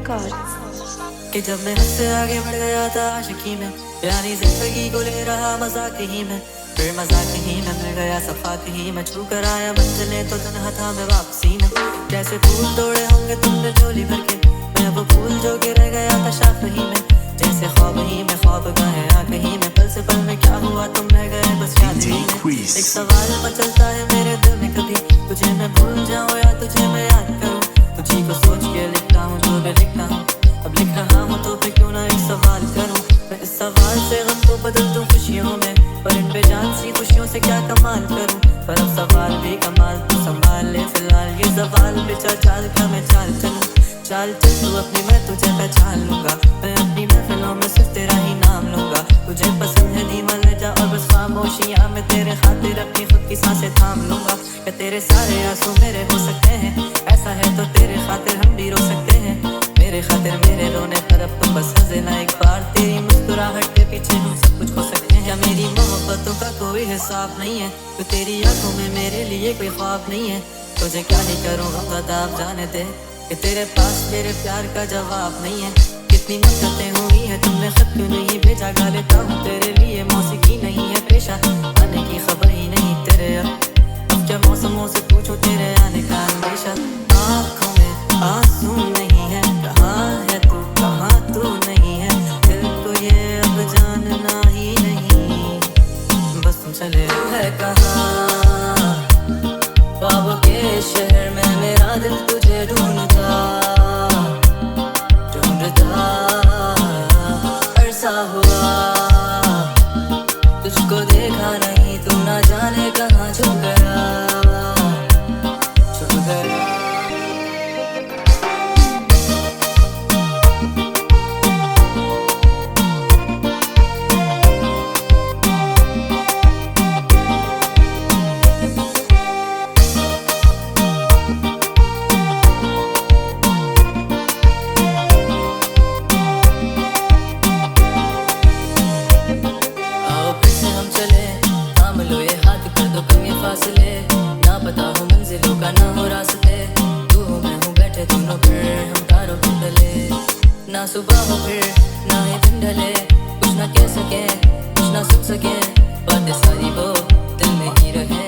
Records। कि जब मैं उससे आगे बढ़ गया था आशिकी में, यानी जिंदगी को ले रहा मजाक ही में, फिर मजाक ही में मिल गया सफाक ही में, छू कर आया मंजिलें तो तन्हा था मैं वापसी में। कैसे फूल तोड़े होंगे तुमने झोली भर के, मैं वो फूल जो कि रह गया था शाख ही में, जैसे ख्वाब ही में ख्वाब गाहे आँख ही में, पल से पल में क्या हुआ तुम रह गए बस याद ही में। एक सवाल मचलता है मेरे दिल में, कभी तुझे मैं भूल जाऊँ या तुझे मैं याद करूँ, तुझी को सोच के लिखता हूँ जो भी लिखता हूँ, अब लिख रहा हूँ तो फिर क्यों ना एक सवाल करूँ। मैं इस सवाल से गम को बदल दूँ खुशियों में, पर इन बेजान सी खुशियों से क्या कमाल करूँ, पर अब सवाल भी कमाल तो संभाल ले फिलहाल ये सवाल बेचा चाल का मैं चाल चलूँ, चाल चल तू अपनी मैं तुझे पहचान लूंगा, मैं अपनी महफिलों में सिर्फ तेरा ही नाम लूंगा, तुझे पसंद है धीमा ले जा और बस खामोशियाँ में तेरे खातिर अपनी खुद की सांसें थाम लूंगा। क्या तेरे सारे आंसू मेरे हो सकते हैं, ऐसा है तो तेरे खातिर हम भी रो सकते हैं, मेरे खातिर मेरे रोने पर अब तुम बस हंसे ना एक बार, तेरी मुस्कुराहट के पीछे हम सब कुछ खो सकते हैं। क्या मेरी मोहब्बतों का कोई हिसाब नहीं है, तो तेरी आंखों में मेरे लिए कोई ख्वाब नहीं है, तुझे क्या ही करूँगा बता अब जाने दे कि तेरे पास मेरे प्यार का जवाब नहीं है। कितनी मुद्दतें हुई है तुमने खत क्यों नहीं भेजा, गा लेता हूँ तेरे लिए मौसीकी नहीं है पेशा, आने की खबर ही नहीं तेरे अब क्या मौसमों से पूछो तेरे आने का अंदेशा। आँखों में आंसू नहीं है, कहाँ है तू कहाँ तू नहीं है, दिल को ये अब जानना ही नहीं, बस तुम चले है कहाँ ख्वाबों के शहर में मेरा दिल तुझे ढूंढता ढूंढता अरसा हुआ, तुझको देखा नहीं तू ना जाने कहाँ छुप गया छुप गया। ना पता हो मंजिलों का ना हो रास्ते, तू हो मैं हूँ बैठे दोनों फिर हम तारों पे डले, ना सुबह हो फिर ना ही दिन ढले, कुछ ना कह सके कुछ ना सुन सके, बातें सारी वो दिल में ही रहे,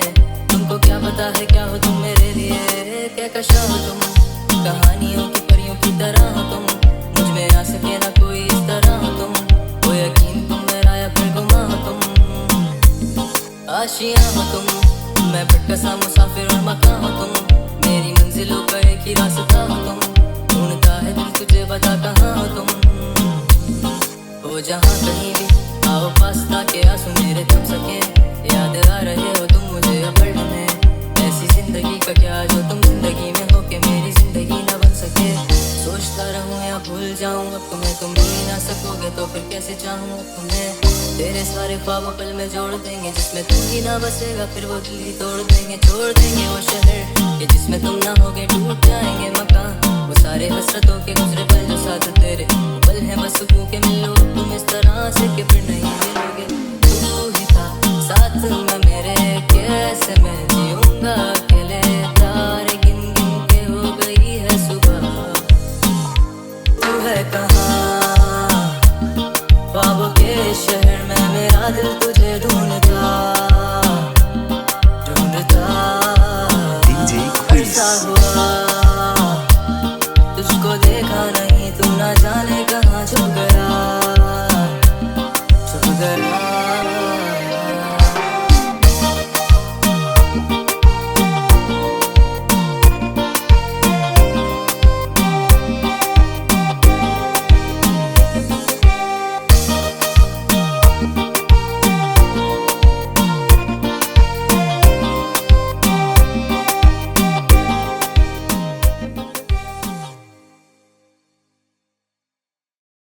तुमको क्या पता है क्या हो तुम मेरे लिए, क्या कशा हो तुम कहानियों की परियों की तरह हो तुम, मुझ में आ सके ना कोई इस तरह हो तुम, वो यकीन तुम मेरा या फिर गुमा हो तुम, आशियाँ हो तुम मैं भटका सा मुसाफिर और मकां हो तुम, मेरी मंजिलों का एक ही रास्ता हो तुम, ढूंढता है दिल तुझे बता कहाँ हो तुम, हो जहाँ कहीं भी आओ पास ताकि आंसू मेरे थम सके, याद आ रहे हो तुम मुझे अब हर में, ऐसी जिंदगी का क्या जो तुम जिंदगी में हो के मेरी जिंदगी न बन सके, सोचता रहूं या भूल जाऊं अब तुम्हें, तुम भूल ही ना सकोगे तो फिर कैसे चाहूं अब तुम्हें, तेरे सारे ख्वाब पल में जोड़ देंगे, जिसमें तुम ही ना बसेगा फिर वो दिल ही तोड़ देंगे, छोड़ देंगे वो शहर कि जिसमें तुम ना होगे, टूट जाएंगे मकान वो सारे हसरतों के गुजरे पल जो साथ तेरे पल हैं बस सुकून के मिलो तुम इस तरह से कि फिर नहीं मिलोगे, तू ही था साथ में मेरे कैसे